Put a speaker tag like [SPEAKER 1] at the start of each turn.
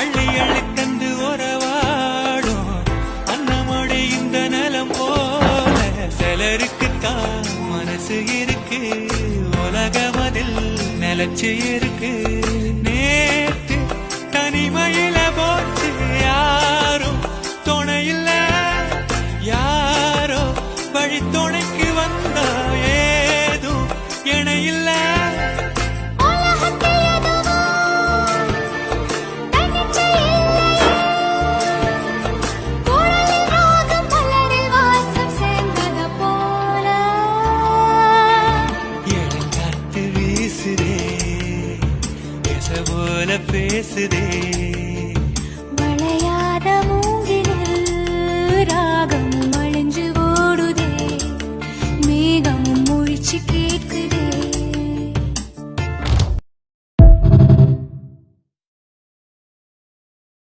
[SPEAKER 1] அள்ளி அள்ளி தந்து உறவாடும் அன்னமொழி இந்த நலம் போல சிலருக்குத்தான் மனசு இருக்கு உலகம் அதில் நிலச்சி இருக்கு நேற்று தனிமையில